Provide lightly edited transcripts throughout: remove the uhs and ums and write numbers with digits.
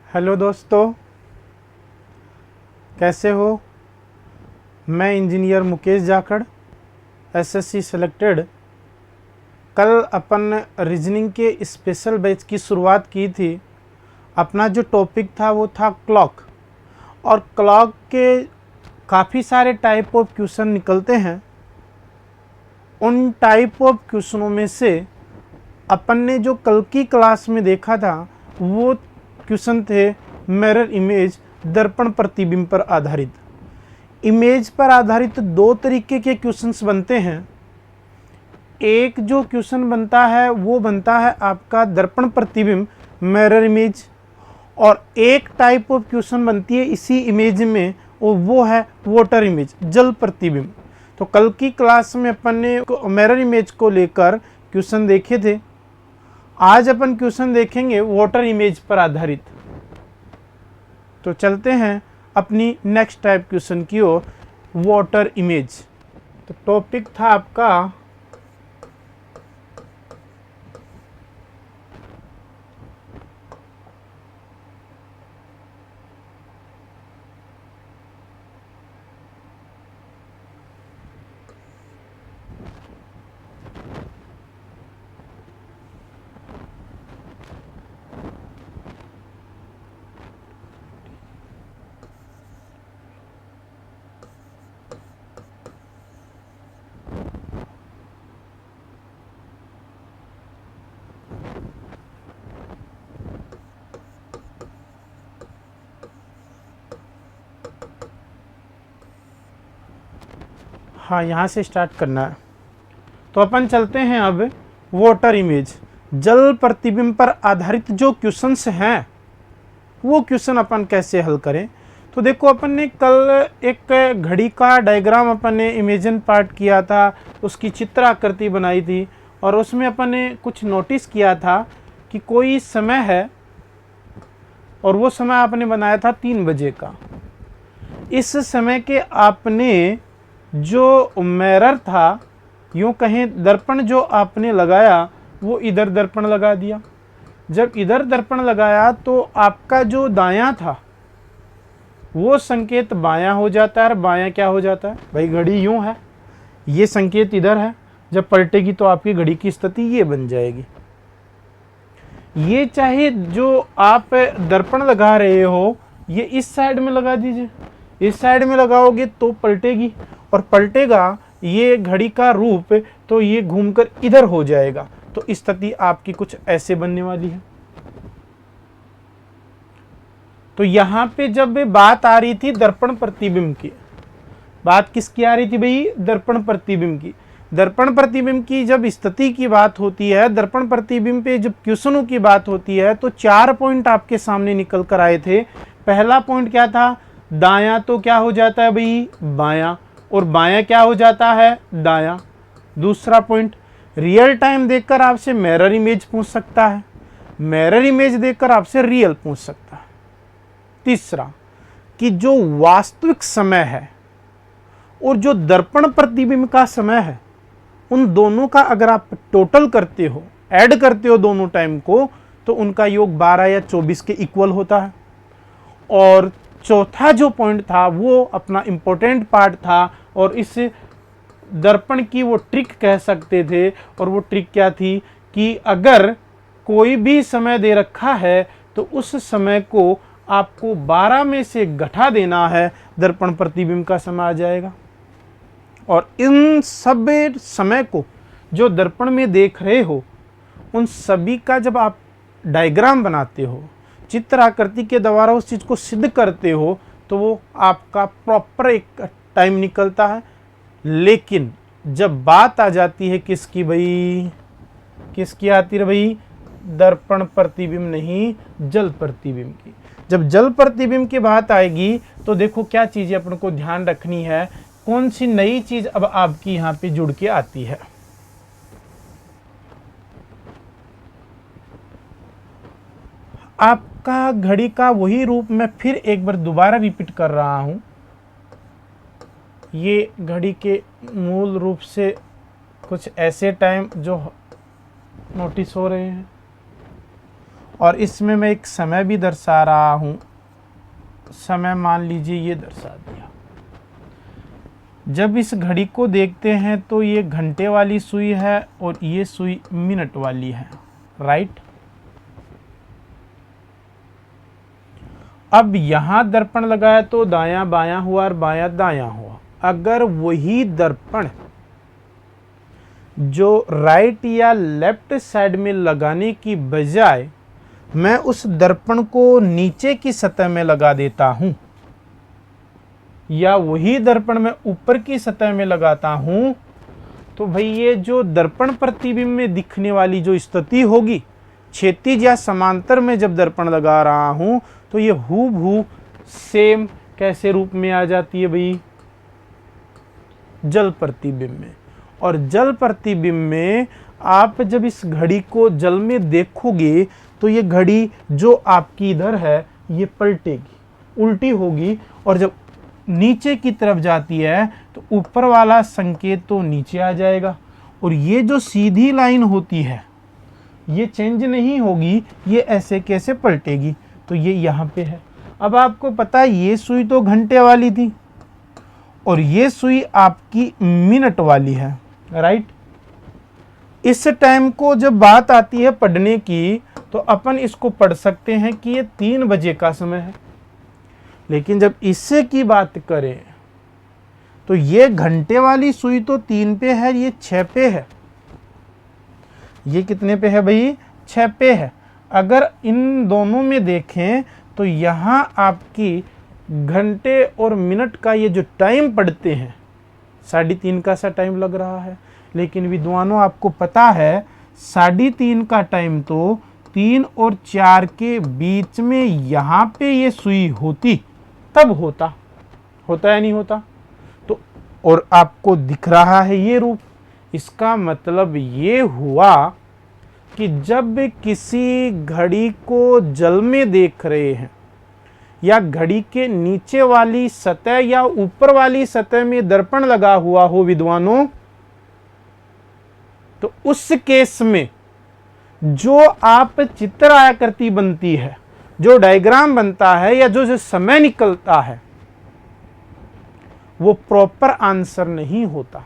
Hello दोस्तों, कैसे हो। मैं engineer Mukesh Jakhar, SSC selected. कल अपन रीजनिंग के स्पेशल बैच की शुरुआत की थी। अपना जो टॉपिक था वो था क्लॉक, और क्लॉक के काफ़ी सारे टाइप ऑफ क्वेश्चन निकलते हैं। उन टाइप ऑफ क्वेश्चनों में से अपन ने जो कल की क्लास में देखा था वो क्वेश्चन थे मिरर इमेज, दर्पण प्रतिबिंब पर आधारित। इमेज पर आधारित दो तरीके के क्वेश्चंस बनते हैं। एक जो क्वेश्चन बनता है वो बनता है आपका दर्पण प्रतिबिंब, मिरर इमेज, और एक टाइप ऑफ क्वेश्चन बनती है इसी इमेज में, और वो है वाटर इमेज, जल प्रतिबिंब। तो कल की क्लास में अपन ने मिरर इमेज को लेकर क्वेश्चन देखे थे। आज अपन क्वेश्चन देखेंगे वाटर इमेज पर आधारित। तो चलते हैं अपनी नेक्स्ट टाइप क्वेश्चन की ओर, वाटर इमेज। तो टॉपिक था आपका हाँ, यहाँ से स्टार्ट करना है। तो अपन चलते हैं अब वाटर इमेज, जल प्रतिबिंब पर आधारित जो क्वेश्चंस हैं वो क्वेश्चन अपन कैसे हल करें। तो देखो, अपन ने कल एक घड़ी का डायग्राम अपन ने इमेजिन पार्ट किया था, उसकी चित्र आकृति बनाई थी, और उसमें अपन ने कुछ नोटिस किया था कि कोई समय है और वो समय आपने बनाया था 3 बजे का। इस समय के आपने जो मिरर था, यूँ कहें दर्पण जो आपने लगाया वो इधर दर्पण लगा दिया। जब इधर दर्पण लगाया तो आपका जो दायां था वो संकेत बायां हो जाता है, और बायां क्या हो जाता है भाई, घड़ी यूं है, ये संकेत इधर है। जब पलटेगी तो आपकी घड़ी की स्थिति ये बन जाएगी। ये चाहे जो आप दर्पण लगा रहे हो ये इस साइड में लगा दीजिए, इस साइड में लगाओगे तो पलटेगी, और पलटेगा ये घड़ी का रूप, तो ये घूमकर इधर हो जाएगा। तो स्थिति आपकी कुछ ऐसे बनने वाली है। तो यहां पे जब बात आ रही थी दर्पण प्रतिबिंब की, बात किसकी आ रही थी भाई, दर्पण प्रतिबिंब की। दर्पण प्रतिबिंब की जब स्थिति की बात होती है, दर्पण प्रतिबिंब पे जब क्वेश्चनों की बात होती है, तो 4 पॉइंट आपके सामने निकल कर आए थे। पहला पॉइंट क्या था, दायां तो क्या हो जाता है भाई, बायां, और बायां क्या हो जाता है, दायां। दूसरा पॉइंट, रियल टाइम देखकर आपसे मिरर इमेज पूछ सकता है, मिरर इमेज देखकर आपसे रियल पूछ सकता है। तीसरा, कि जो वास्तविक समय है और जो दर्पण प्रतिबिंब का समय है, उन दोनों का अगर आप टोटल करते हो, ऐड करते हो दोनों टाइम को, तो उनका योग 12 या 24 के इक्वल होता है। और चौथा जो पॉइंट था वो अपना इंपॉर्टेंट पार्ट था, और इस दर्पण की वो ट्रिक कह सकते थे। और वो ट्रिक क्या थी कि अगर कोई भी समय दे रखा है तो उस समय को आपको 12 में से घटा देना है, दर्पण प्रतिबिंब का समय आ जाएगा। और इन सब समय को जो दर्पण में देख रहे हो, उन सभी का जब आप डायग्राम बनाते हो, चित्र आकृति के द्वारा उस चीज़ को सिद्ध करते हो, तो वो आपका प्रॉपर एक टाइम निकलता है। लेकिन जब बात आ जाती है किसकी भाई, किसकी आती है भाई, दर्पण प्रतिबिंब नहीं, जल प्रतिबिंब की। जब जल प्रतिबिंब की बात आएगी तो देखो क्या चीज़ें अपन को ध्यान रखनी है, कौन सी नई चीज़ अब आपकी यहाँ पे जुड़ के आती है। आपका घड़ी का वही रूप मैं फिर एक बार दोबारा रिपीट कर रहा हूं। ये घड़ी के मूल रूप से कुछ ऐसे टाइम जो नोटिस हो रहे हैं, और इसमें मैं एक समय भी दर्शा रहा हूं, समय मान लीजिए ये दर्शा दिया। जब इस घड़ी को देखते हैं तो ये घंटे वाली सुई है और ये सुई मिनट वाली है, राइट। अब यहां दर्पण लगाया तो दायां बायां हुआ और बायां दायां हुआ। अगर वही दर्पण जो राइट या लेफ्ट साइड में लगाने की बजाय मैं उस दर्पण को नीचे की सतह में लगा देता हूं, या वही दर्पण मैं ऊपर की सतह में लगाता हूं, तो भाई ये जो दर्पण प्रतिबिंब में दिखने वाली जो स्थिति होगी, क्षैतिज या समांतर में जब दर्पण लगा रहा हूं, तो ये हूबहू सेम कैसे रूप में आ जाती है भाई, जल प्रतिबिंब में। और जल प्रतिबिंब में आप जब इस घड़ी को जल में देखोगे तो ये घड़ी जो आपकी इधर है ये पलटेगी, उल्टी होगी, और जब नीचे की तरफ जाती है तो ऊपर वाला संकेत तो नीचे आ जाएगा, और ये जो सीधी लाइन होती है ये चेंज नहीं होगी, ये ऐसे कैसे पलटेगी, तो ये यहाँ पे है। अब आपको पता है ये सुई तो घंटे वाली थी और ये सुई आपकी मिनट वाली है, राइट। इस टाइम को जब बात आती है पढ़ने की तो अपन इसको पढ़ सकते हैं कि ये 3 बजे का समय है, लेकिन जब इससे की बात करें तो ये घंटे वाली सुई तो 3 पे है, ये 6 पे है। ये कितने पे है भाई, 6 पे है। अगर इन दोनों में देखें तो यहाँ आपकी घंटे और मिनट का ये जो टाइम पढ़ते हैं 3:30 का सा टाइम लग रहा है, लेकिन विद्वानों आपको पता है 3:30 का टाइम तो 3 और 4 के बीच में यहाँ पे ये सुई होती तब होता या नहीं होता। तो और आपको दिख रहा है ये रूप, इसका मतलब ये हुआ कि जब किसी घड़ी को जल में देख रहे हैं या घड़ी के नीचे वाली सतह या ऊपर वाली सतह में दर्पण लगा हुआ हो विद्वानों, तो उस केस में जो आप चित्र आकृति बनती है, जो डायग्राम बनता है या जो समय निकलता है, वो प्रॉपर आंसर नहीं होता।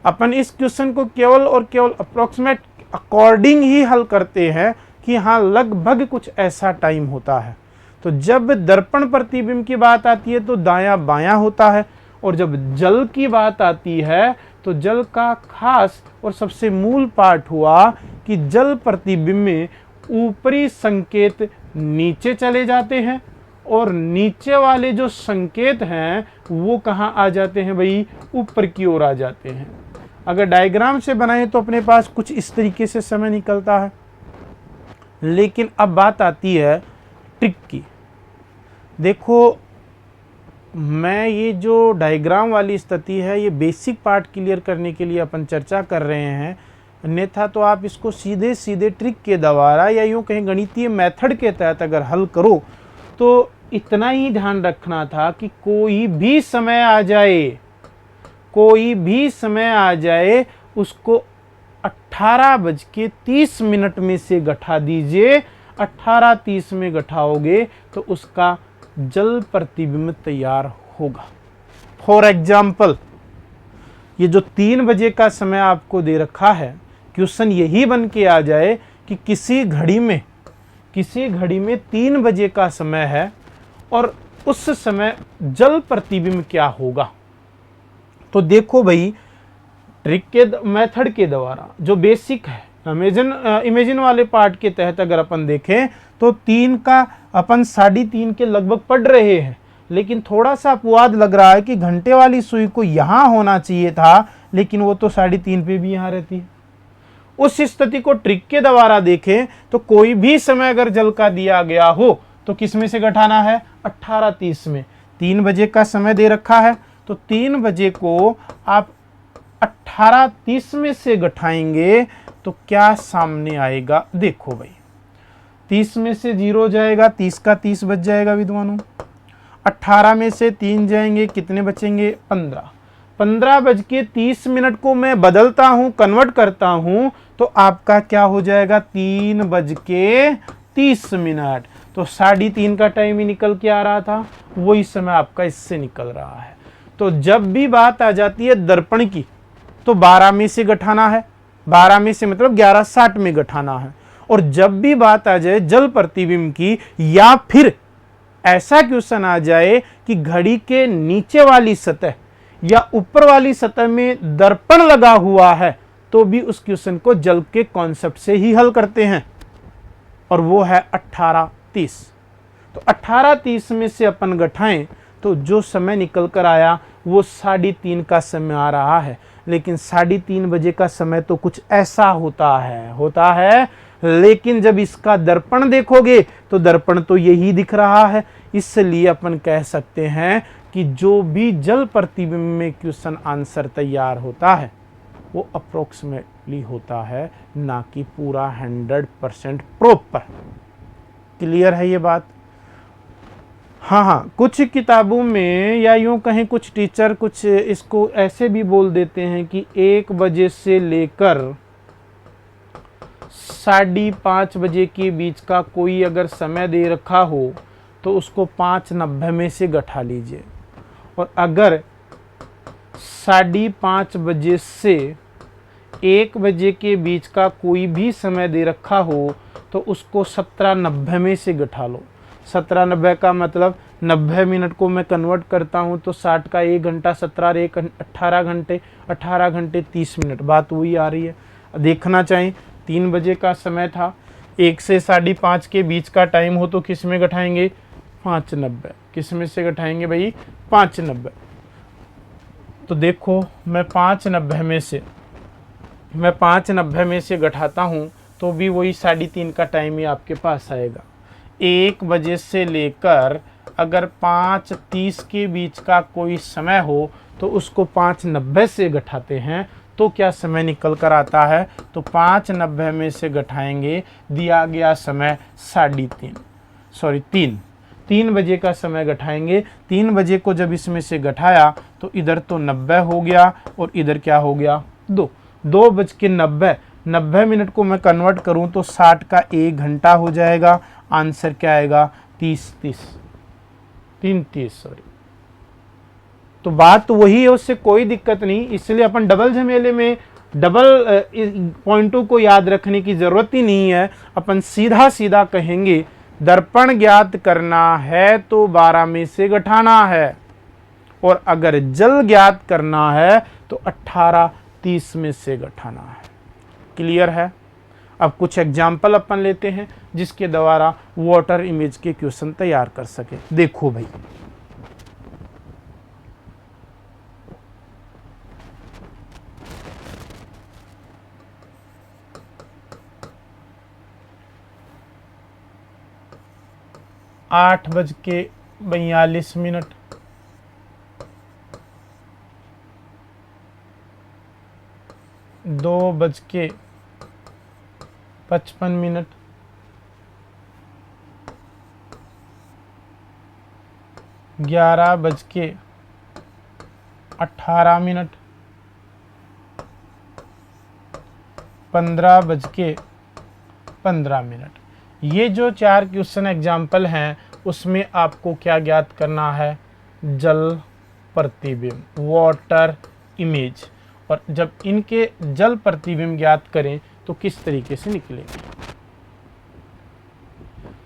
अपन इस क्वेश्चन को केवल और केवल अप्रोक्सीमेट अकॉर्डिंग ही हल करते हैं कि हाँ लगभग कुछ ऐसा टाइम होता है। तो जब दर्पण प्रतिबिंब की बात आती है तो दायां बायां होता है, और जब जल की बात आती है तो जल का खास और सबसे मूल पार्ट हुआ कि जल प्रतिबिंब में ऊपरी संकेत नीचे चले जाते हैं और नीचे वाले जो संकेत हैं वो कहाँ आ जाते हैं भाई, ऊपर की ओर आ जाते हैं। अगर डायग्राम से बनाए तो अपने पास कुछ इस तरीके से समय निकलता है। लेकिन अब बात आती है ट्रिक की। देखो, मैं ये जो डायग्राम वाली स्थिति है ये बेसिक पार्ट क्लियर करने के लिए अपन चर्चा कर रहे हैं, अन्यथा तो आप इसको सीधे सीधे ट्रिक के द्वारा या यूँ कहीं गणितीय मेथड के तहत अगर हल करो तो इतना ही ध्यान रखना था कि कोई भी समय आ जाए उसको 18:30 में से घटा दीजिए। 18:30 में घटाओगे तो उसका जल प्रतिबिंब तैयार होगा। फॉर एग्जाम्पल, ये जो 3 बजे का समय आपको दे रखा है, क्वेश्चन यही बन के आ जाए कि किसी घड़ी में 3 बजे का समय है और उस समय जल प्रतिबिंब क्या होगा। तो देखो भाई, ट्रिक के मेथड के द्वारा जो बेसिक है, इमेजिन वाले पार्ट के तहत अगर अपन देखें तो 3 का अपन 3:30 के लगभग पढ़ रहे हैं, लेकिन थोड़ा सा अपवाद लग रहा है कि घंटे वाली सुई को यहाँ होना चाहिए था, लेकिन वो तो 3:30 पे भी यहाँ रहती है। उस स्थिति को ट्रिक के द्वारा देखें तो कोई भी समय अगर जल का दिया गया हो तो किस में से घटाना है, 18:30 में। 3 बजे का समय दे रखा है तो 3 बजे को आप 18:30 में से घटाएंगे तो क्या सामने आएगा, देखो भाई। 30 में से 0 जाएगा, 30 का 30 बच जाएगा विद्वानों। 18 में से 3 जाएंगे, कितने बचेंगे, 15। 15:30 को मैं बदलता हूं, कन्वर्ट करता हूं, तो आपका क्या हो जाएगा, 3:30। तो 3:30 का टाइम ही निकल के आ रहा था, वही समय आपका इससे निकल रहा है। तो जब भी बात आ जाती है दर्पण की, तो 12 में से घटाना है, 12 में से मतलब 11:60 में घटाना है। और जब भी बात आ जाए जल प्रतिबिंब की, या फिर ऐसा क्वेश्चन आ जाए कि घड़ी के नीचे वाली सतह या ऊपर वाली सतह में दर्पण लगा हुआ है, तो भी उस क्वेश्चन को जल के कॉन्सेप्ट से ही हल करते हैं, और वो है 18:30। तो 18:30 में से अपन घटाएं तो जो समय निकल कर आया वो 3:30 का समय आ रहा है। लेकिन 3:30 बजे का समय तो कुछ ऐसा होता है, लेकिन जब इसका दर्पण देखोगे तो दर्पण तो यही दिख रहा है। इसलिए अपन कह सकते हैं कि जो भी जल प्रतिबिंब में क्वेश्चन आंसर तैयार होता है वो अप्रोक्सीमेटली होता है, ना कि पूरा 100% प्रॉपर। क्लियर है ये बात? हाँ, कुछ किताबों में, या यूं कहें कुछ टीचर कुछ इसको ऐसे भी बोल देते हैं कि 1 बजे से लेकर 5:30 बजे के बीच का कोई अगर समय दे रखा हो तो उसको 5:90 में से घटा लीजिए, और अगर 5:30 बजे से 1 बजे के बीच का कोई भी समय दे रखा हो तो उसको 17:90 में से घटा लो। 17:90 का मतलब 90 मिनट को मैं कन्वर्ट करता हूं तो 60 का 1 घंटा, 17 और 1 18 घंटे, 18 घंटे 30 मिनट। बात वही आ रही है। देखना चाहें 3 बजे का समय था, 1 से 5:30 के बीच का टाइम हो तो किस में घटाएंगे, 5:90। किस में से घटाएंगे भाई, 5:90। तो देखो मैं 5:90 में से घटाता हूं तो भी वही 3:30 का टाइम ही आपके पास आएगा। 1 बजे से लेकर अगर 5:30 के बीच का कोई समय हो तो उसको 5:90 से घटाते हैं तो क्या समय निकल कर आता है, तो 5:90 में से घटाएंगे दिया गया समय 3 बजे का समय घटाएंगे। 3 बजे को जब इसमें से घटाया तो इधर तो 90 हो गया और इधर क्या हो गया, 2:90। 90 मिनट को मैं कन्वर्ट करूं तो 60 का 1 घंटा हो जाएगा। आंसर क्या आएगा, 3:30। तो बात तो वही है, उससे कोई दिक्कत नहीं। इसलिए अपन डबल झमेले में डबल पॉइंटों को याद रखने की जरूरत ही नहीं है। अपन सीधा सीधा कहेंगे दर्पण ज्ञात करना है तो 12 में से घटाना है, और अगर जल ज्ञात करना है तो 18:30 में से घटाना है। क्लियर है? अब कुछ एग्जाम्पल अपन लेते हैं जिसके द्वारा वाटर इमेज के क्वेश्चन तैयार कर सके। देखो भाई, आठ बज के 42 मिनट, 2:55 मिनट, 11:18 मिनट, 15:15 मिनट। ये जो 4 क्वेश्चन एग्जाम्पल हैं उसमें आपको क्या ज्ञात करना है, जल प्रतिबिंब, वाटर इमेज। और जब इनके जल प्रतिबिंब ज्ञात करें तो किस तरीके से निकलेंगे।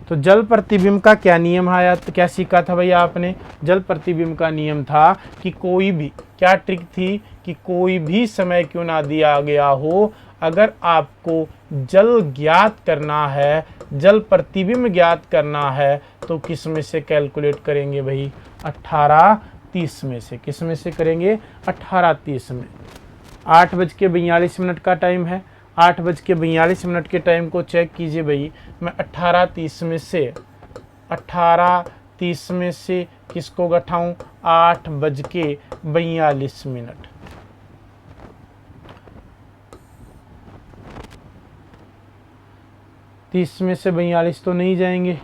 तो जल प्रतिबिंब का क्या नियम आया, तो क्या सीखा था भैया आपने, जल प्रतिबिंब का नियम था कि कोई भी, क्या ट्रिक थी कि कोई भी समय क्यों ना दिया गया हो, अगर आपको जल ज्ञात करना है, जल प्रतिबिंब ज्ञात करना है तो किस में से कैलकुलेट करेंगे भाई, 18:30 में से। किस में से करेंगे, 18:30 में। 8:42 मिनट का टाइम है, 8:42 मिनट के टाइम को चेक कीजिए भाई। मैं 18:30 में से किसको घटाऊं, 8:42 मिनट। तीस में से 42 तो नहीं जाएंगे,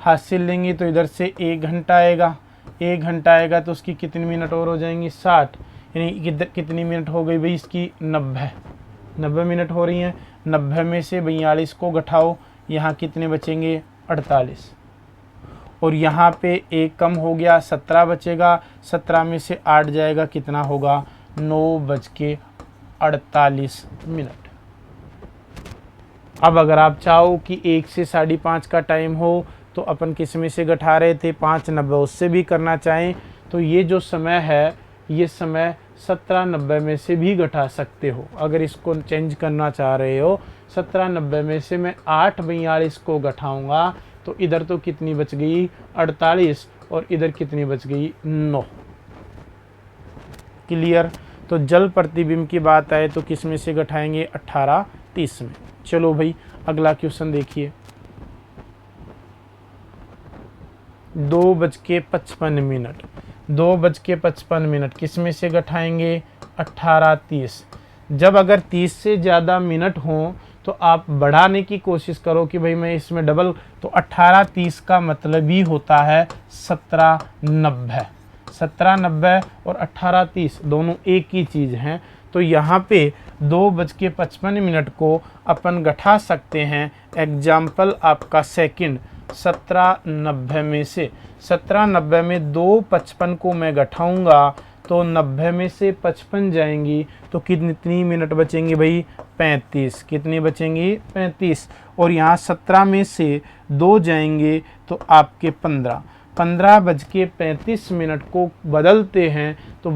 हासिल लेंगे तो इधर से 1 घंटा आएगा। 1 घंटा आएगा तो उसकी कितनी मिनट और हो जाएंगी, 60। यानी कितनी मिनट हो गई भाई इसकी 90 मिनट हो रही हैं। 90 में से 42 को घटाओ, यहाँ कितने बचेंगे 48, और यहाँ पे एक कम हो गया 17 बचेगा, 17 में से 8 जाएगा, कितना होगा 9:48। अब अगर आप चाहो कि 1 से 5:30 का टाइम हो तो अपन किस में से घटा रहे थे 5:90, उससे भी करना चाहें तो ये जो समय है ये समय 17:90 में से भी घटा सकते हो। अगर इसको चेंज करना चाह रहे हो 17:90 में से मैं 8:42 को घटाऊंगा तो इधर तो कितनी बच गई 48, और इधर कितनी बच गई 9। क्लियर। तो जल प्रतिबिंब की बात आए तो किस में से घटाएंगे 18:30 में। चलो भाई अगला क्वेश्चन देखिए। 2:55, 2:55 किस में से घटाएंगे 18:30। जब अगर 30 से ज़्यादा मिनट हो तो आप बढ़ाने की कोशिश करो कि भाई मैं इसमें डबल, तो 18:30 का मतलब ही होता है 17:90। 17:90 और 18:30 दोनों एक ही चीज़ हैं। तो यहाँ पे 2:55 को अपन घटा सकते हैं। एग्जाम्पल आपका सेकंड 17:90 में से, 17:90 में 2:55 को मैं घटाऊंगा तो 90 में से 55 जाएंगी तो कितनी मिनट बचेंगी भाई 35। कितनी बचेंगी 35, और यहाँ 17 में से 2 जाएंगे तो आपके 15। 15:35 को बदलते हैं तो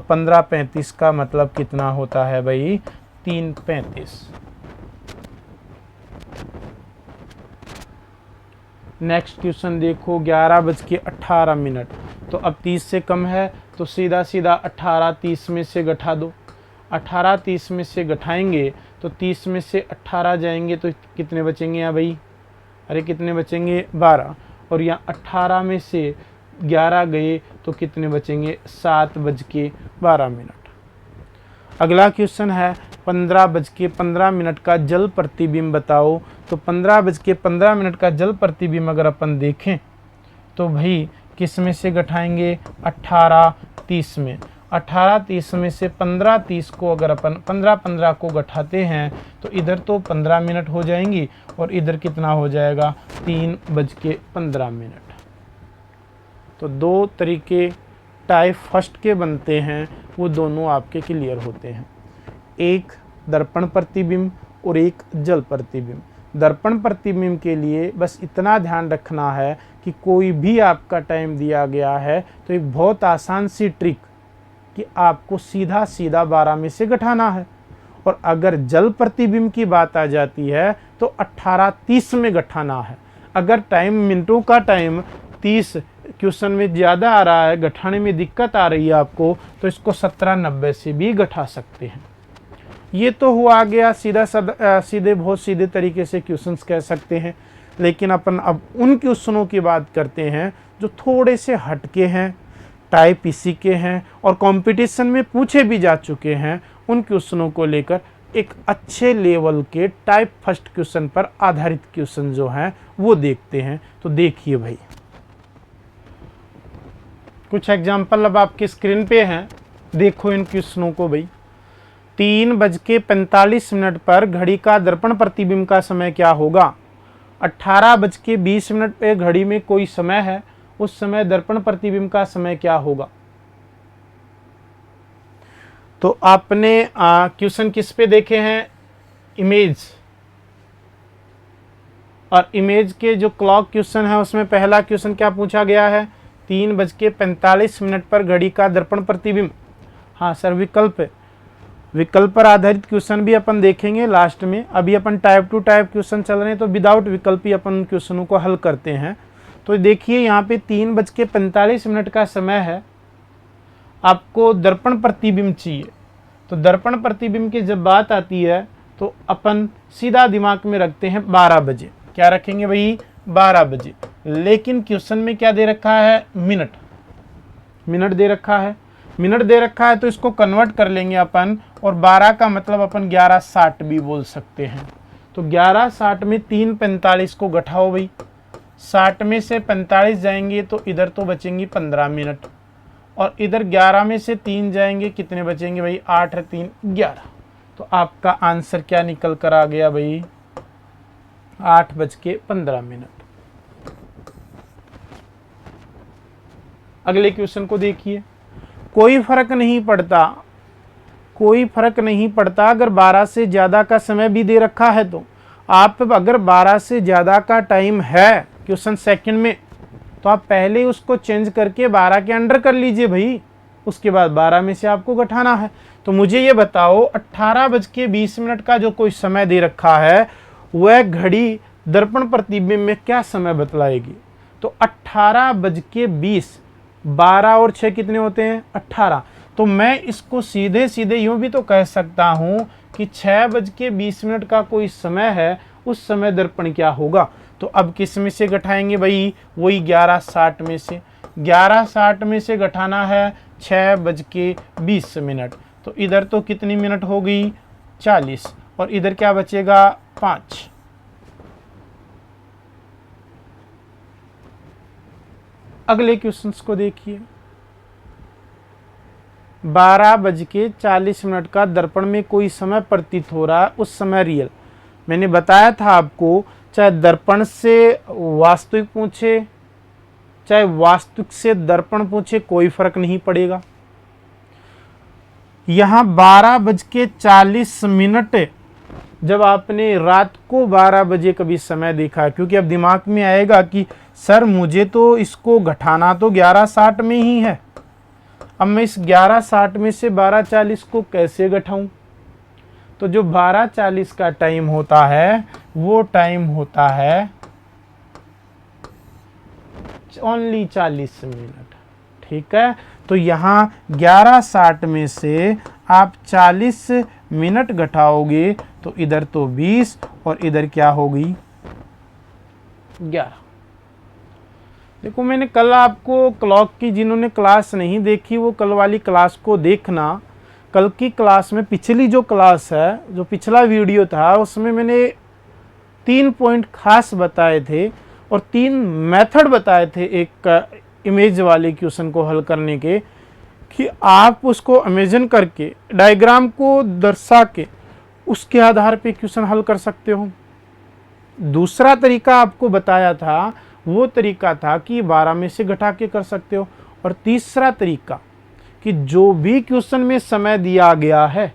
15:35 का मतलब कितना होता है भाई 3:35। नेक्स्ट क्वेश्चन देखो 11:18। तो अब 30 से कम है तो सीधा 18:30 में से घटा दो। 18:30 में से घटाएंगे तो 30 में से 18 जाएंगे तो कितने बचेंगे यहाँ भाई, अरे कितने बचेंगे 12, और यहाँ 18 में से 11 गए तो कितने बचेंगे 7:12। अगला क्वेश्चन है 15:15 का जल प्रतिबिंब बताओ। तो 15:15 का जल प्रतिबिंब अगर अपन देखें तो भाई किस में से घटाएंगे 18:30 में। 18:30 में से 15:30 को अगर अपन 15:15 को घटाते हैं तो इधर तो 15 मिनट हो जाएंगी और इधर कितना हो जाएगा 3:15। तो दो तरीके टाइप फर्स्ट के बनते हैं, वो दोनों आपके क्लियर होते हैं। एक दर्पण प्रतिबिंब और एक जल प्रतिबिंब। दर्पण प्रतिबिंब के लिए बस इतना ध्यान रखना है कि कोई भी आपका टाइम दिया गया है तो एक बहुत आसान सी ट्रिक कि आपको सीधा 12 में से घटाना है। और अगर जल प्रतिबिंब की बात आ जाती है तो 18:30 में घटाना है। अगर टाइम मिनटों का टाइम 30 क्वेश्चन में ज़्यादा आ रहा है, घटाने में दिक्कत आ रही है आपको, तो इसको 17:90 से भी घटा सकते हैं। ये तो हुआ गया सीधे बहुत सीधे तरीके से क्वेश्चंस कह सकते हैं। लेकिन अपन अब उन क्वेश्चनों की बात करते हैं जो थोड़े से हटके हैं, टाइप इसी के हैं और कंपटीशन में पूछे भी जा चुके हैं। उन क्वेश्चनों को लेकर एक अच्छे लेवल के टाइप फर्स्ट क्वेश्चन पर आधारित क्वेश्चन जो हैं वो देखते हैं। तो देखिए भाई, कुछ एग्जाम्पल अब आपकी स्क्रीन पे हैं, देखो इन क्वेश्चनों को भाई। 3:45 पर घड़ी का दर्पण प्रतिबिंब का समय क्या होगा। 18:20 पे घड़ी में कोई समय है, उस समय दर्पण प्रतिबिंब का समय क्या होगा। तो आपने क्वेश्चन किस पे देखे हैं, इमेज, और इमेज के जो क्लॉक क्वेश्चन है उसमें पहला क्वेश्चन क्या पूछा गया है, 3:45 पर घड़ी का दर्पण प्रतिबिंब। हाँ सर, विकल्प पर आधारित क्वेश्चन भी अपन देखेंगे लास्ट में। अभी अपन टाइप टू टाइप क्वेश्चन चल रहे हैं तो विदाउट विकल्प ही अपन क्वेश्चनों को हल करते हैं। तो देखिए यहाँ पे 3:45 का समय है, आपको दर्पण प्रतिबिंब चाहिए। तो दर्पण प्रतिबिंब की जब बात आती है तो अपन सीधा दिमाग में रखते हैं 12 बजे। क्या रखेंगे भाई 12 बजे। लेकिन क्वेश्चन में क्या दे रखा है, मिनट दे रखा है। मिनट दे रखा है तो इसको कन्वर्ट कर लेंगे अपन, और 12 का मतलब अपन 11:60 भी बोल सकते हैं। तो 11:60 में 3:45 को घटाओ भाई, 60 में से 45 जाएंगे तो इधर तो बचेंगी 15 मिनट, और इधर 11 में से 3 जाएंगे, कितने बचेंगे भाई? 8 और 3 11। तो आपका आंसर क्या निकल कर आ गया भाई? 8:15। अगले क्वेश्चन को देखिए। कोई फर्क नहीं पड़ता अगर 12 से ज्यादा का समय भी दे रखा है तो आप अगर 12 से ज्यादा का टाइम है क्वेश्चन सेकंड में, तो आप पहले उसको चेंज करके 12 के अंडर कर लीजिए भाई। उसके बाद 12 में से आपको घटाना है। तो मुझे ये बताओ 18:20 का जो कोई समय दे रखा है, वह घड़ी दर्पण प्रतिबिंब में क्या समय बतलाएगी? तो 18:20, 12 और 6 कितने होते हैं? 18। तो मैं इसको सीधे सीधे यूं भी तो कह सकता हूं कि 6:20 का कोई समय है, उस समय दर्पण क्या होगा? तो अब किस में से घटाएंगे भाई? वही 11:60 में से। 11:60 में से घटाना है 6:20। तो इधर तो कितनी मिनट हो गई? 40। और इधर क्या बचेगा? 5। अगले क्वेश्चंस को देखिए। 12:40 का दर्पण में कोई समय प्रतीत हो रहा है, उस समय रियल। मैंने बताया था आपको, चाहे दर्पण से वास्तविक पूछे, चाहे वास्तविक से दर्पण पूछे, कोई फर्क नहीं पड़ेगा। यहां 12:40 जब आपने रात को 12 बजे कभी समय देखा, क्योंकि अब दिमाग में आएगा कि सर मुझे तो इसको घटाना तो 11:60 में ही है, अब मैं इस 11:60 में से 12:40 को कैसे घटाऊं? तो जो 12:40 का टाइम होता है, वो टाइम होता है ओनली 40 मिनट। ठीक है, तो यहाँ 11:60 में से आप 40 मिनट घटाओगे तो इधर तो 20 और इधर क्या होगी? 11। देखो मैंने कल आपको क्लॉक की, जिन्होंने क्लास नहीं देखी वो कल वाली क्लास को देखना। कल की क्लास में, पिछली जो क्लास है, जो पिछला वीडियो था, उसमें मैंने 3 पॉइंट खास बताए थे और 3 मेथड बताए थे एक इमेज वाले क्वेश्चन को हल करने के, कि आप उसको इमेजिन करके डायग्राम को दर्शा के उसके आधार पे क्वेश्चन हल कर सकते हो। दूसरा तरीका आपको बताया था, वो तरीका था कि 12 में से घटा के कर सकते हो। और तीसरा तरीका कि जो भी क्वेश्चन में समय दिया गया है,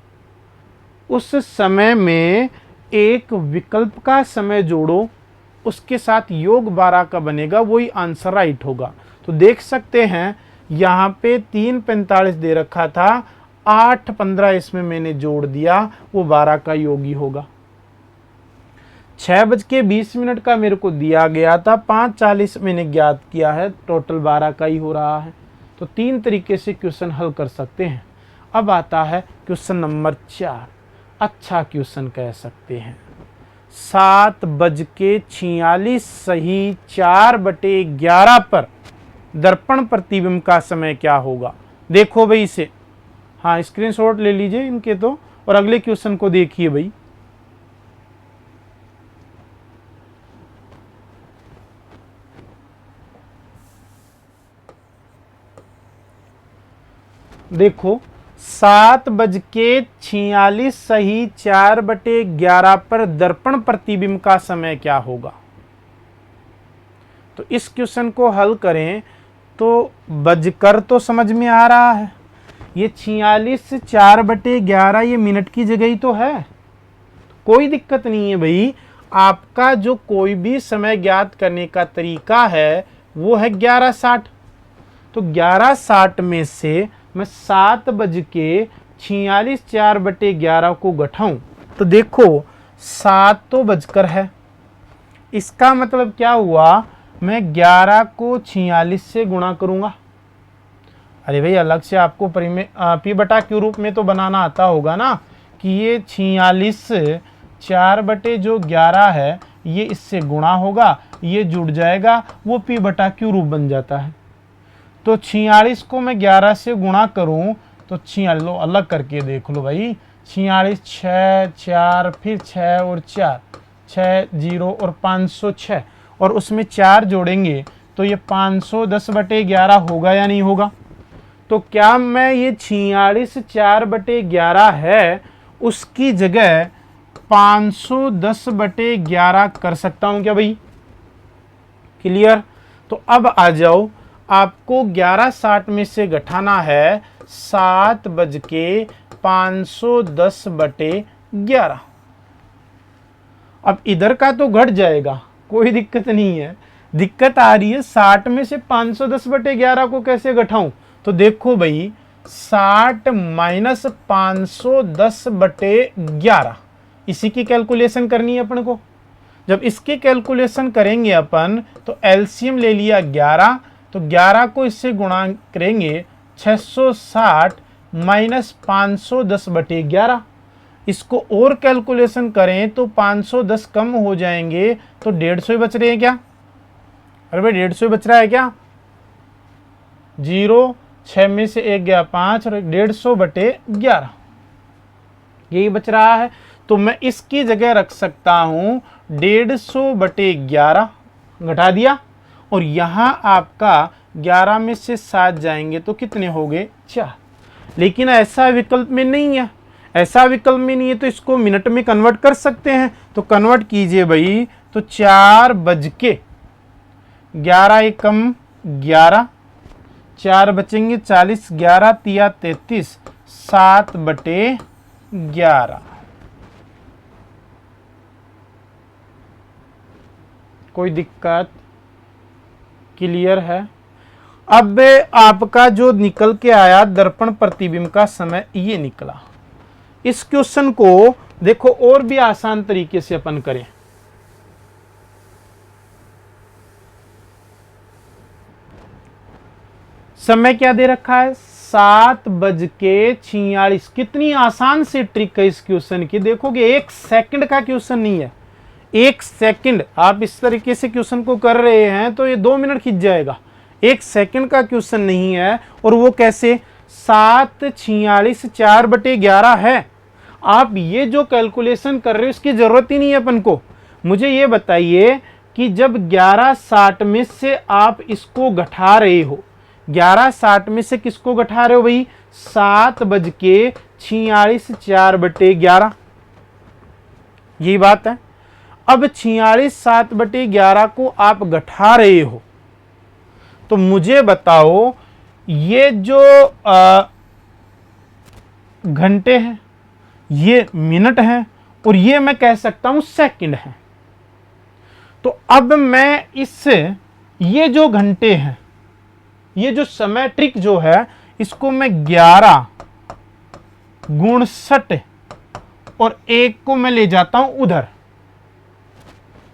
उस समय में एक विकल्प का समय जोड़ो, उसके साथ योग 12 का बनेगा, वही आंसर राइट होगा। तो देख सकते हैं यहाँ पे 3:45 दे रखा था, 8:15 इसमें मैंने जोड़ दिया, वो 12 का योगी होगा। 6:20 का मेरे को दिया गया था, 5:40 मैंने ज्ञात किया है, टोटल 12 का ही हो रहा है। तो 3 तरीके से क्वेश्चन हल कर सकते हैं। अब आता है क्वेश्चन नंबर 4। अच्छा क्वेश्चन कह सकते हैं। 7:46 सही 4/11 पर दर्पण प्रतिबिंब का समय क्या होगा? देखो भाई इसे, हाँ स्क्रीनशॉट ले लीजिए इनके तो, और अगले क्वेश्चन को देखिए भाई। देखो 7:46 सही 4/11 पर दर्पण प्रतिबिंब का समय क्या होगा? तो इस क्वेश्चन को हल करें तो बजकर तो समझ में आ रहा है, ये 46 4/11 ये मिनट की जगह ही तो है, कोई दिक्कत नहीं है भाई। आपका जो कोई भी समय ज्ञात करने का तरीका है वो है 11:60। तो 11:60 में से मैं 7:46 4/11 को घटाऊं तो देखो 7 तो बजकर है, इसका मतलब क्या हुआ, मैं 11 को 46 से गुणा करूंगा। अरे भाई अलग से आपको P/Q रूप में तो बनाना आता होगा ना, कि ये 46 4/11 है, ये इससे गुणा होगा, ये जुड़ जाएगा, वो P/Q रूप बन जाता है। तो 46 को मैं 11 से गुणा करूं तो 46, लो अलग करके देख लो भाई, 46 6 4 फिर 6 और 4 6 0 और 506 और उसमें 4 जोड़ेंगे तो ये 510/11 होगा या नहीं होगा? तो क्या मैं ये 46 4/11 है उसकी जगह 510/11 कर सकता हूं क्या भाई? क्लियर? तो अब आ जाओ, आपको 11:60 में से घटाना है 7:510/11। अब इधर का तो घट जाएगा, कोई दिक्कत नहीं है। दिक्कत आ रही है 60 में से 510/11 को कैसे घटाऊं? तो देखो भाई, 60 माइनस 510/11, इसी की कैलकुलेशन करनी है अपन को। जब इसकी कैलकुलेशन करेंगे अपन तो एलसीएम ले लिया 11, तो 11 को इससे गुणा करेंगे 660 माइनस 510/11। इसको और कैलकुलेशन करें तो 510 कम हो जाएंगे तो 150 ही बच रहे हैं क्या? अरे भाई 150 ही बच रहा है क्या? 0, 6 में से 1 गया 5 और 150/11 यही बच रहा है। तो मैं इसकी जगह रख सकता हूं 150/11, घटा दिया, और यहां आपका 11 में से 7 जाएंगे तो कितने हो गए? 4। लेकिन ऐसा विकल्प में नहीं है, ऐसा विकल्प में नहीं है तो इसको मिनट में कन्वर्ट कर सकते हैं। तो कन्वर्ट कीजिए भाई, तो 4:11 एकम 11, 4 बचेंगे 40, 11 तिया 33, 7/11। कोई दिक्कत? क्लियर है? अब आपका जो निकल के आया दर्पण प्रतिबिंब का समय ये निकला। इस क्वेश्चन को देखो और भी आसान तरीके से अपन करें। समय क्या दे रखा है? 7:46। कितनी आसान सी ट्रिक है इस क्वेश्चन की। देखोगे 1 सेकंड का क्वेश्चन नहीं है, 1 सेकंड आप इस तरीके से क्वेश्चन को कर रहे हैं तो ये 2 मिनट खींच जाएगा। 1 सेकंड का क्वेश्चन नहीं है, और वो कैसे? 7:46 4/11 है। आप ये जो कैलकुलेशन कर रहे हो इसकी जरूरत ही नहीं है अपन को। मुझे ये बताइए कि जब 11:60 में से आप इसको घटा रहे हो, 11:60 में से किसको घटा रहे हो भाई? 7:46 4/11, यही बात है। अब 46 7/11 को आप घटा रहे हो, तो मुझे बताओ ये जो घंटे हैं, ये मिनट हैं, और ये मैं कह सकता हूं सेकंड है। तो अब मैं इससे ये जो घंटे हैं, ये जो समय ट्रिक जो है, इसको मैं 11 × 60 और 1 को मैं ले जाता हूं उधर।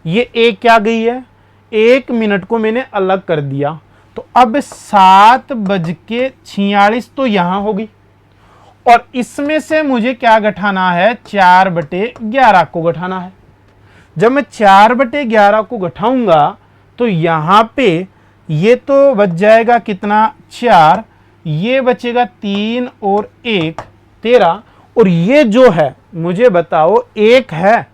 ये 1 क्या गई है? 1 मिनट को मैंने अलग कर दिया। तो अब 7:46 तो यहां होगी, और इसमें से मुझे क्या घटाना है? 4/11 को घटाना है। जब मैं 4/11 को घटाऊंगा तो यहां पे ये तो बच जाएगा कितना? 4, ये बचेगा 3 और 1 13, और ये जो है मुझे बताओ 1 है।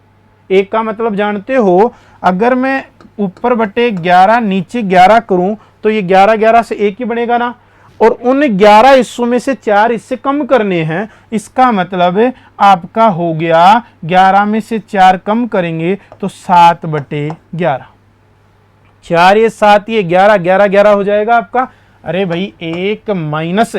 1 का मतलब जानते हो, अगर मैं ऊपर बटे 11 नीचे 11 करूं तो ये 11 11 से 1 ही बनेगा ना, और उन 11 हिस्सों में से 4 इससे कम करने हैं। इसका मतलब आपका हो गया 11 में से 4 कम करेंगे तो 7/11। 4 ये 7 ये 11, 11 11 हो जाएगा आपका। अरे भाई 1 माइनस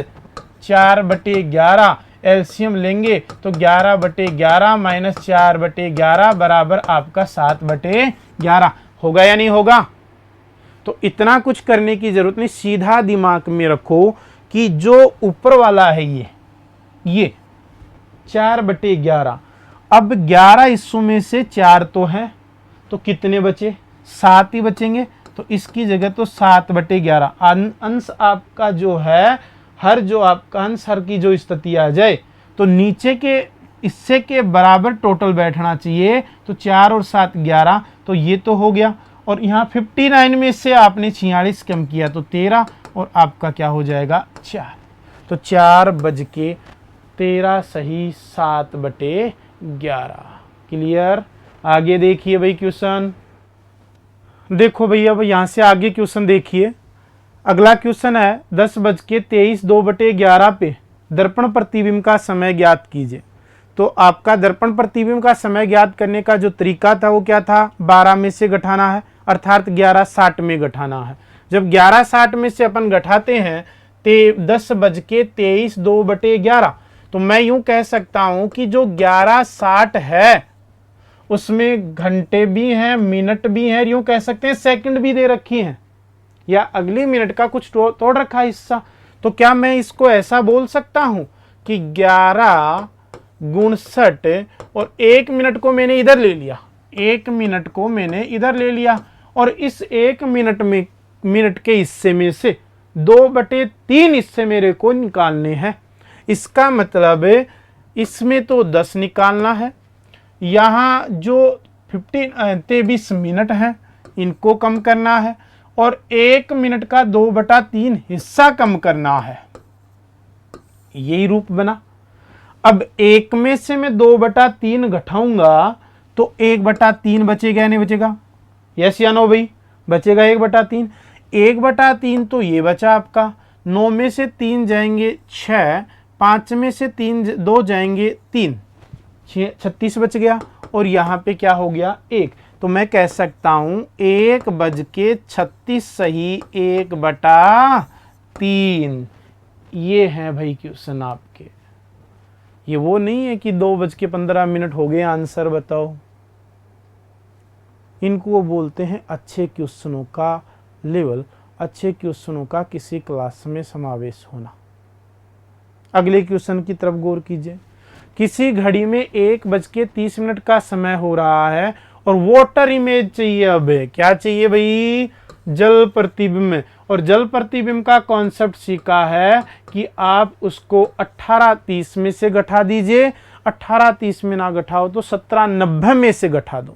4/11 एलसीएम लेंगे तो 11/11 माइनस 4/11 बराबर आपका 7/11 होगा या नहीं होगा? तो इतना कुछ करने की जरूरत नहीं, सीधा दिमाग में रखो कि जो ऊपर वाला है ये 4/11, अब 11 हिस्सों में से 4 तो है, तो कितने बचे? 7 ही बचेंगे। तो इसकी जगह तो 7/11 अंश आपका जो है, हर जो आपका अंश हर की जो स्थिति आ जाए तो नीचे के इससे के बराबर टोटल बैठना चाहिए। तो 4 और 7 11, तो ये तो हो गया। और यहाँ 59 में से आपने 46 कम किया तो 13, और आपका क्या हो जाएगा? 4। तो 4:13 सही 7/11। क्लियर? आगे देखिए भाई क्वेश्चन। देखो भैया अब यहाँ से आगे क्वेश्चन देखिए। अगला क्वेश्चन है 10:23 2/11 पे दर्पण प्रतिबिंब का समय ज्ञात कीजिए। तो आपका दर्पण प्रतिबिंब का समय ज्ञात करने का जो तरीका था वो क्या था, 12 में से घटाना है, अर्थात 11:60 में घटाना है। जब 11:60 में से अपन घटाते हैं 10:23 2/11, तो मैं यूं कह सकता हूं कि जो 11:60 है उसमें घंटे भी हैं, मिनट भी हैं, यूं कह सकते हैं सेकंड भी दे रखी हैं, या अगली मिनट का कुछ तोड़ रखा हिस्सा। तो क्या मैं इसको ऐसा बोल सकता हूं कि 11 × 60 और 1 मिनट को मैंने इधर ले लिया, 1 मिनट को मैंने इधर ले लिया, और इस 1 मिनट के हिस्से में से 2/3 हिस्से मेरे को निकालने हैं। इसका मतलब इसमें तो 10 निकालना है, यहाँ जो 23 मिनट हैं इनको कम करना है, और 1 मिनट का 2/3 हिस्सा कम करना है। यही रूप बना। अब 1 में से मैं 2/3 घटाऊंगा तो 1/3 बचेगा नहीं बचेगा, यस या नो भाई, बचेगा 1/3। 1/3 तो ये बचा आपका, 9 में से 3 जाएंगे 6, 5 में से 2 जाएंगे 3, 36 बच गया, और यहाँ पे क्या हो गया 1। तो मैं कह सकता हूं 1:36 सही 1/3। ये है भाई क्वेश्चन आपके। ये वो नहीं है कि 2:15 हो गए आंसर बताओ। इनको वो बोलते हैं अच्छे क्वेश्चनों का लेवल, अच्छे क्वेश्चनों का किसी क्लास में समावेश होना। अगले क्वेश्चन की तरफ गौर कीजिए। किसी घड़ी में 1:30 का समय हो रहा है और वाटर इमेज चाहिए। अब क्या चाहिए भाई, जल प्रतिबिंब। और जल प्रतिबिंब का कॉन्सेप्ट सीखा है कि आप उसको 18:30 में से घटा दीजिए, 18:30 में ना घटाओ तो 17:90 में से घटा दो।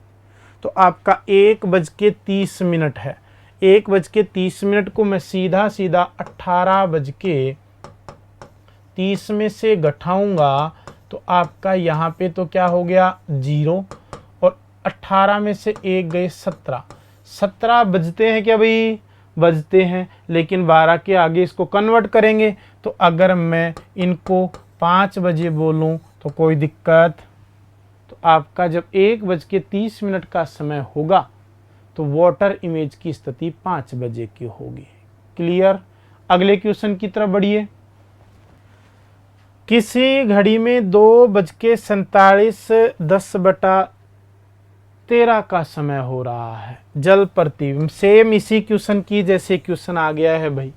तो आपका 1:30 है, 1:30 को मैं सीधा 18:30 में से घटाऊंगा तो आपका यहाँ पे तो क्या हो गया 0, और 18 में से 1 गए 17। 17 बजते हैं क्या भाई, बजते हैं, लेकिन 12 के आगे इसको कन्वर्ट करेंगे। तो अगर मैं इनको 5 बजे बोलूं तो कोई दिक्कत। तो आपका जब 1:30 का समय होगा तो वाटर इमेज की स्थिति 5 बजे की होगी। क्लियर। अगले क्वेश्चन की तरफ बढ़िए। किसी घड़ी में 2:47 10/13 का समय हो रहा है। जल प्रतिबिंब सेम इसी क्वेश्चन की जैसे क्वेश्चन आ गया है भाई,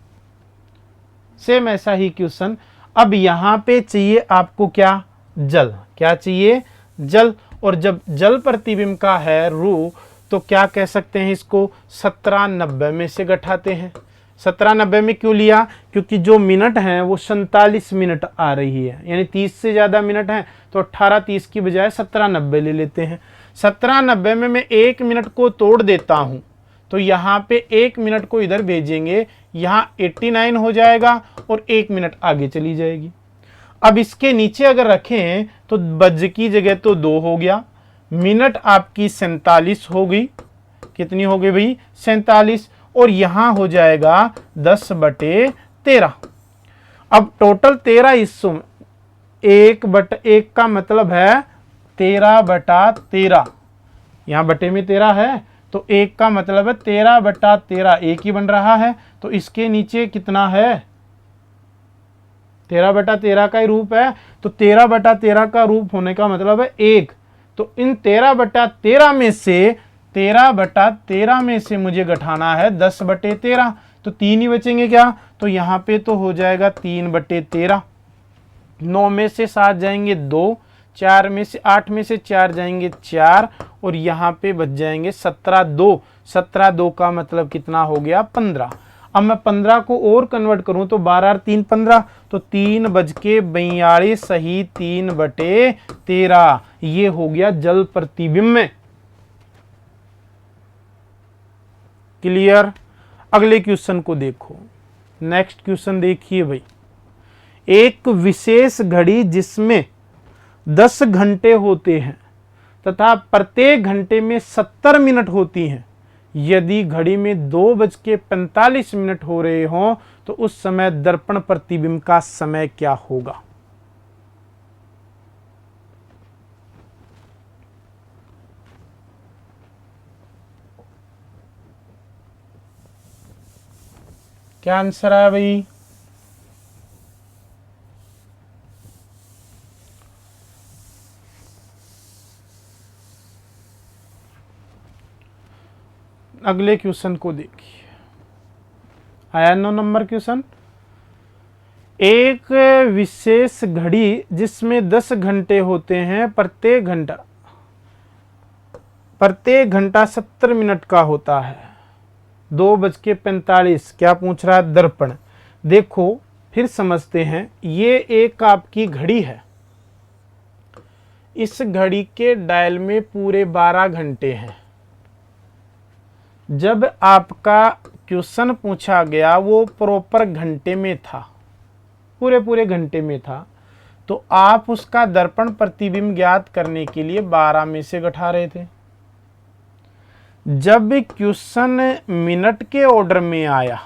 सेम ऐसा ही क्वेश्चन। अब यहां पे चाहिए आपको क्या, जल। क्या चाहिए, जल। और जब जल प्रतिबिंब का है रू, तो क्या कह सकते हैं इसको 17:90 में से घटाते हैं। 17:90 में क्यों लिया, क्योंकि जो मिनट हैं वो 47 मिनट आ रही है, यानी 30 से ज़्यादा मिनट हैं, तो 18:30 की बजाय 17:90 ले लेते हैं। 17:90 में मैं 1 मिनट को तोड़ देता हूँ, तो यहाँ पे 1 मिनट को इधर भेजेंगे, यहाँ 89 हो जाएगा और 1 मिनट आगे चली जाएगी। अब इसके नीचे अगर रखें तो बज की जगह तो 2 हो गया, मिनट आपकी 47 हो गई। कितनी हो गई भाई, 47, और यहां हो जाएगा 10/13। अब टोटल 13 हिस्सों में 1/1 का मतलब है 13/13। यहां बटे में 13 है तो 1 का मतलब है 13/13, एक ही बन रहा है। तो इसके नीचे कितना है, 13/13 का ही रूप है, तो 13/13 का रूप होने का मतलब है 1। तो इन 13/13 में से 13/13 में से मुझे घटाना है 10/13, तो 3 ही बचेंगे क्या, तो यहाँ पे तो हो जाएगा 3/13। 9 में से 7 जाएंगे 2, 4 में से 8 में से 4 जाएंगे 4, और यहाँ पे बच जाएंगे 17/2। 17/2 का मतलब कितना हो गया 15। अब मैं 15 को और कन्वर्ट करूं तो 12 और 3 15, तो 3:42 सही 3/13। ये हो गया जल प्रतिबिंब में। क्लियर। अगले क्वेश्चन को देखो, नेक्स्ट क्वेश्चन देखिए भाई। एक विशेष घड़ी जिसमें 10 घंटे होते हैं तथा प्रत्येक घंटे में 70 मिनट होती हैं, यदि घड़ी में 2:45 हो रहे हों तो उस समय दर्पण प्रतिबिंब का समय क्या होगा? क्या आंसर आया भाई? अगले क्वेश्चन को देखिए। आया 9 नंबर क्वेश्चन। एक विशेष घड़ी जिसमें 10 घंटे होते हैं, प्रत्येक घंटा 70 मिनट का होता है। 2:45 क्या पूछ रहा है? दर्पण। देखो फिर समझते हैं। ये एक आपकी घड़ी है। इस घड़ी के डायल में पूरे 12 घंटे हैं। जब आपका क्वेश्चन पूछा गया वो प्रॉपर घंटे में था, पूरे घंटे में था, तो आप उसका दर्पण प्रतिबिंब ज्ञात करने के लिए 12 में से घटा रहे थे। जब क्वेश्चन मिनट के ऑर्डर में आया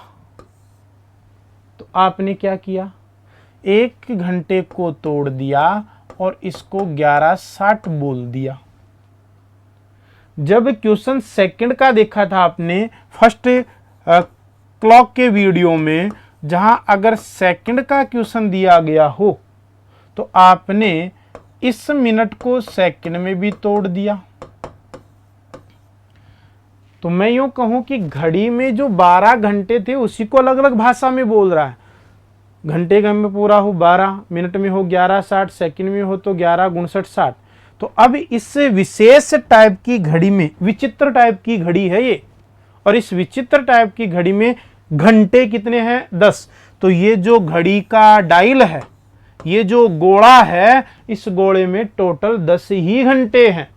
तो आपने क्या किया? 1 घंटे को तोड़ दिया और इसको 11:60 बोल दिया। जब क्वेश्चन सेकंड का देखा था आपने फर्स्ट क्लॉक के वीडियो में, जहां अगर सेकंड का क्वेश्चन दिया गया हो तो आपने इस मिनट को सेकंड में भी तोड़ दिया। तो मैं यूं कहूं कि घड़ी में जो 12 घंटे थे उसी को अलग अलग भाषा में बोल रहा है। घंटे का में पूरा हो 12, मिनट में हो 11:60, सेकंड में हो तो 11×60। तो अब इस विशेष टाइप की घड़ी में, विचित्र टाइप की घड़ी है ये, और इस विचित्र टाइप की घड़ी में घंटे कितने हैं? 10। तो ये जो घड़ी का डायल है, ये जो गोला है, इस गोले में टोटल 10 ही घंटे हैं।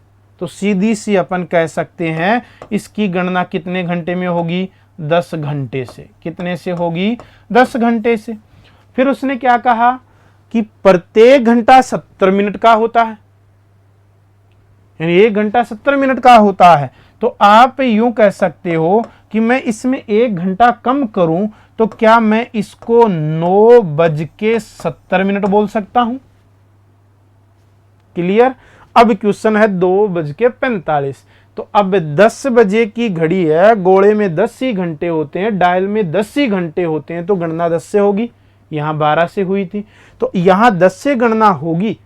तो सीधी सी अपन कह सकते हैं इसकी गणना कितने घंटे में होगी? 10 घंटे से। कितने से होगी? 10 घंटे से। फिर उसने क्या कहा कि प्रत्येक घंटा 70 मिनट का होता है, यानी 1 घंटा 70 मिनट का होता है। तो आप यूं कह सकते हो कि मैं इसमें 1 घंटा कम करूं तो क्या मैं इसको 9:70 बोल सकता हूं? क्लियर? अब क्वेश्चन है 2:45। तो अब 10 बजे की घड़ी है, गोले में 10 ही घंटे होते हैं, डायल में 10 ही घंटे होते हैं, तो गणना 10 से होगी। यहां 12 से हुई थी, तो यहां 10 से गणना होगी।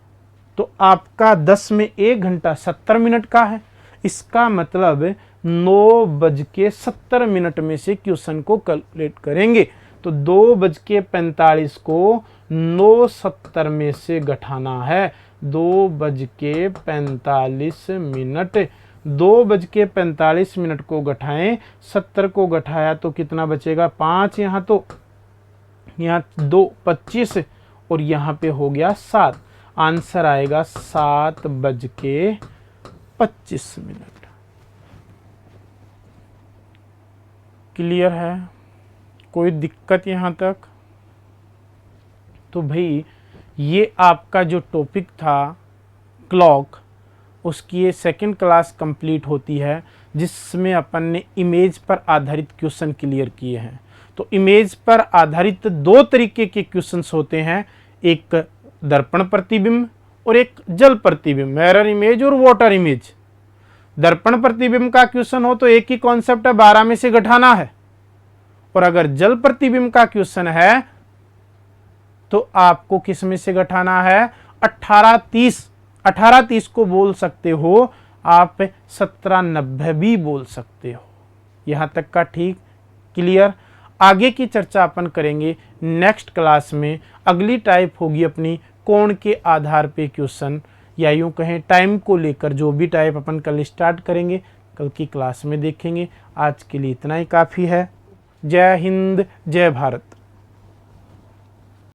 तो आपका 10 में 1 घंटा 70 मिनट का है। इसका मतलब 9:70 में से क्वेश्चन को कैलकुलेट करेंगे। तो 2:45 को 9:70 में से घटाना है। 2:45 2:45 को घटाएं, 70 को घटाया तो कितना बचेगा? 5। यहाँ तो यहाँ 2 25 और यहाँ पे हो गया 7। आंसर आएगा 7:25। क्लियर है? कोई दिक्कत यहाँ तक? तो भाई ये आपका जो टॉपिक था क्लॉक, उसकी ये सेकंड क्लास कंप्लीट होती है, जिसमें अपन ने इमेज पर आधारित क्वेश्चन क्लियर किए हैं। तो इमेज पर आधारित 2 तरीके के क्वेश्चंस होते हैं, एक दर्पण प्रतिबिंब और एक जल प्रतिबिंब, मिरर इमेज और वाटर इमेज। दर्पण प्रतिबिंब का क्वेश्चन हो तो एक ही कॉन्सेप्ट है, 12 में से घटाना है। और अगर जल प्रतिबिंब का क्वेश्चन है तो आपको किस में से घटाना है? 18-30 को बोल सकते हो आप, 17-90 भी बोल सकते हो। यहां तक का ठीक? क्लियर? आगे की चर्चा अपन करेंगे नेक्स्ट क्लास में। अगली टाइप होगी अपनी कोण के आधार पे क्वेश्चन, या यूं कहें टाइम को लेकर जो भी टाइप अपन कल स्टार्ट करेंगे, कल की क्लास में देखेंगे। आज के लिए इतना ही काफ़ी है। जय हिंद, जय भारत।